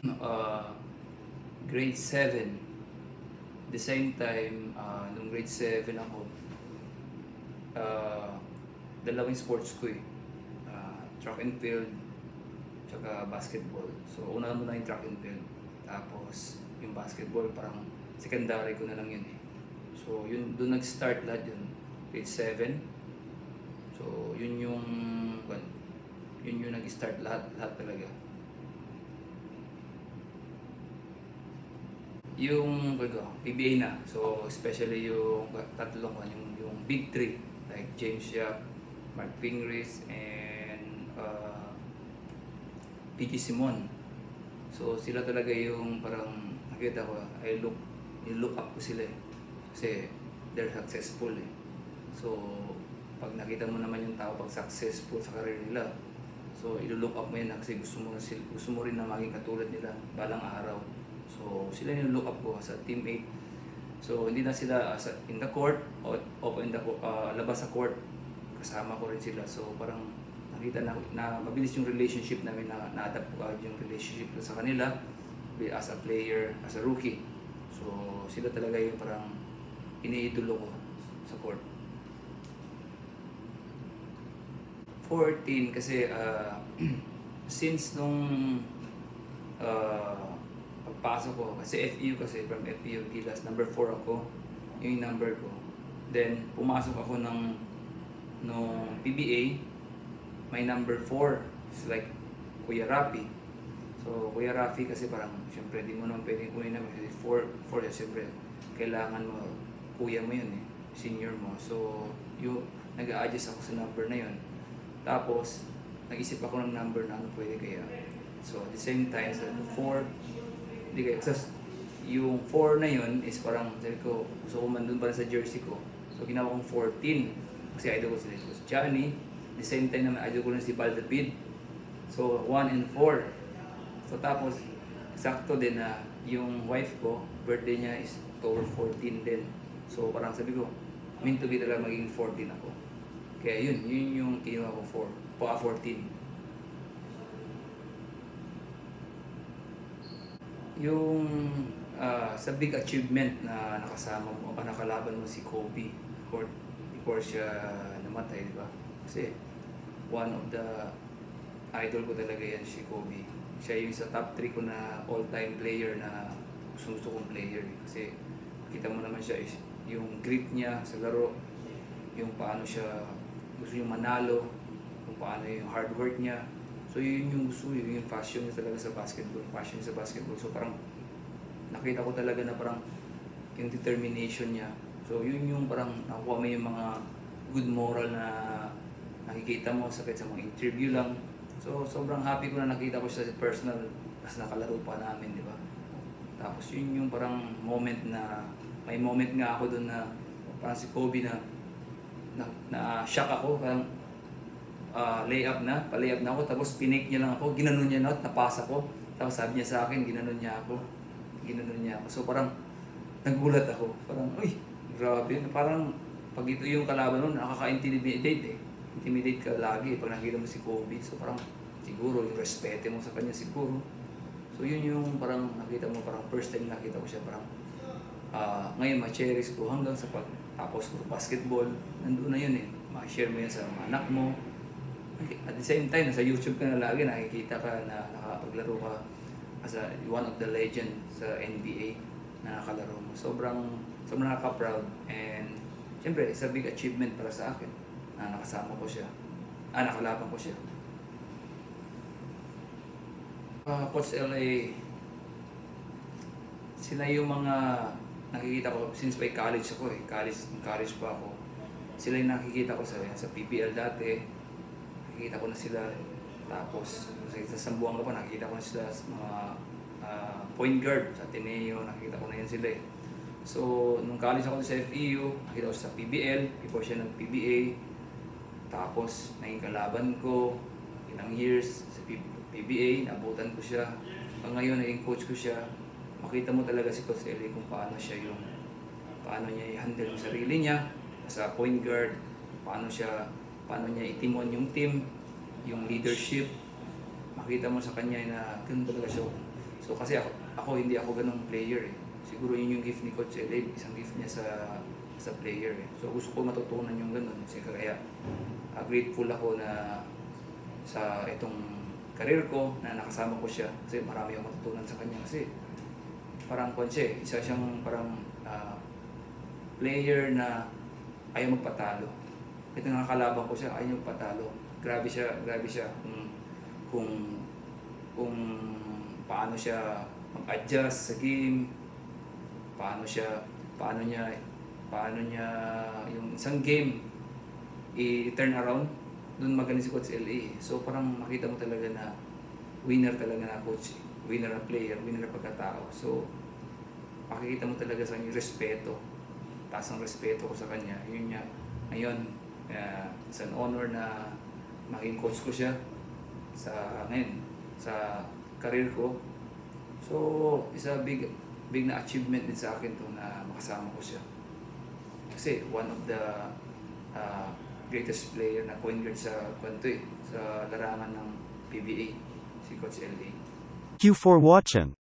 uh, grade 7. The same time, nung grade 7 ako, uh, dalawang sports ko eh. Track and field, tsaka basketball. So, una muna yung track and field. Tapos, yung basketball, parang secondary ko na lang yun eh. So, yun, doon nag-start lahat yun. Grade 7. So, yun yung nag-start lahat talaga. Yung PBA na. So, especially yung tatlong yung big three like James Yap, Mark Pingris, and PG Simon. So, sila talaga yung parang nakita ko, look up ko sila eh. Kasi they're successful eh. So, pag nakita mo naman yung tao pag successful sa career nila, so i-look up mo yan kasi gusto mo rin na maging katulad nila balang araw. So, sila yung look up ko sa teammate. So, hindi na sila in the court o in the labas sa court. Kasama ko rin sila. So, parang nakita na mabilis yung relationship namin, na-adapt ko yung relationship ko sa kanila as a player, as a rookie. So, sila talaga yung parang iniidolo ko sa court. 14 kasi since nung pagpasok ko, kasi FEU kasi from FEU Gilas, number 4 ako, yung number ko. Then, pumasok ako ng PBA, may number 4, it's like Kuya Rafi. So, Kuya Rafi kasi parang, syempre, di mo naman pwedeng kunin naman kasi 4, syempre, kailangan mo, kuya mo yun eh, senior mo. So, nag-a-adjust ako sa number na yun. Tapos, nag-isip ako ng number na ano pwede kaya. So, at the same time, sa 4, hindi kaya. So, yung 4 na yun is parang, sabi ko, gusto ko man dun para sa jersey ko. So, ginawa kong 14. Kasi idol ko si Johnny. At the same time naman, idol ko rin si Baldapid. So, 1 and 4. So, tapos, sakto din na yung wife ko, birthday niya is October 14 din. So, parang sabi ko, meant to be talaga maging 14 ako. Kaya yun yung kinuha ko 14. Yung sa big achievement na nakasama mo o nakalaban mo si Kobe before siya namatay, di ba? Kasi one of the idol ko talaga yan si Kobe. Siya yung sa top 3 ko na all-time player na gusto kong player. Kasi kita mo naman siya yung grit niya sa laro, yung paano siya gusto yung manalo, kung paano yung hard work niya. So yun yung gusto, yun yung passion niya talaga sa basketball. So parang nakita ko talaga na parang yung determination niya. So yun yung parang nakuha mo yung mga good moral na nakikita mo sa mga interview lang. So sobrang happy ko na nakita ko siya sa personal, kasi nakalaro pa namin, di ba? Tapos yun yung parang may moment nga ako doon na parang si Kobe na-shock ako, parang pa-layup na ako, tapos pinake niya lang ako, ginanon niya na at napasa ko. Tapos sabi niya sa akin, ginanon niya ako. So parang nagulat ako, parang, uy, grabe, parang pag ito yung kalaban nun, nakaka-intimidate eh. Intimidate ka lagi pag nakita mo si Kobe. So parang siguro yung respeto mo sa kanya siguro. So yun yung parang nakita mo, parang first time nakita ko siya, parang ngayon ma-cherish ko hanggang sa pagtapos ko basketball. Nandun na yun eh, ma-share mo yan sa mga anak mo. At the same time, nasa YouTube ka na lagi, nakikita ka na nakapaglaro ka as one of the legend sa NBA na nakalaro mo. Sobrang nakaka-proud, and siyempre, it's a big achievement para sa akin na nakasama ko siya, nakalaban ko siya. Coach LA, sila yung mga nakikita ko since by college ako eh, college pa ako. Sila yung nakikita ko sa PBL dati, nakikita ko na sila. Tapos sa Sambuanga pa, nakikita ko na sila sa mga point guard sa Ateneo, nakikita ko na yan sila eh. So nung college ako sa FEU, nakita ko sa PBL before siya ng PBA. Tapos naging kalaban ko ilang years sa PBA, naabutan ko siya. Ngayon naging coach ko siya. Makita mo talaga si Coach Eli kung paano niya i-handle yung sarili niya sa point guard, paano niya itimon yung team, yung leadership. Makita mo sa kanya na ganun talaga siya. So kasi ako hindi ako ganung player eh. Siguro yun yung gift ni Coach Elay, isang gift niya sa player eh. So gusto ko matutunan yung ganun. Kasi kaya grateful ako na sa itong career ko na nakasama ko siya kasi marami akong matutunan sa kanya kasi parang siya eh, isa siyang parang player na ayaw magpatalo. Ito nakakalaban ko siya, ayaw magpatalo. Grabe siya kung kung paano siya mag-adjust sa game, paano niya yung isang game i-turn around. Doon magaling si Coach LA. So parang makita mo talaga na winner talaga na coach, winner na player, winner na pagkatao. So makikita mo talaga sa kanya respeto. Taas ang respeto ko sa kanya. Yun niya. Ngayon, it's an honor na maging coach ko siya ngayon sa career ko. So, isa big na achievement din sa akin to na makasama ko siya. Kasi one of the greatest player na point guard sa sa larangan ng PBA, si Coach LA. Thank you for watching.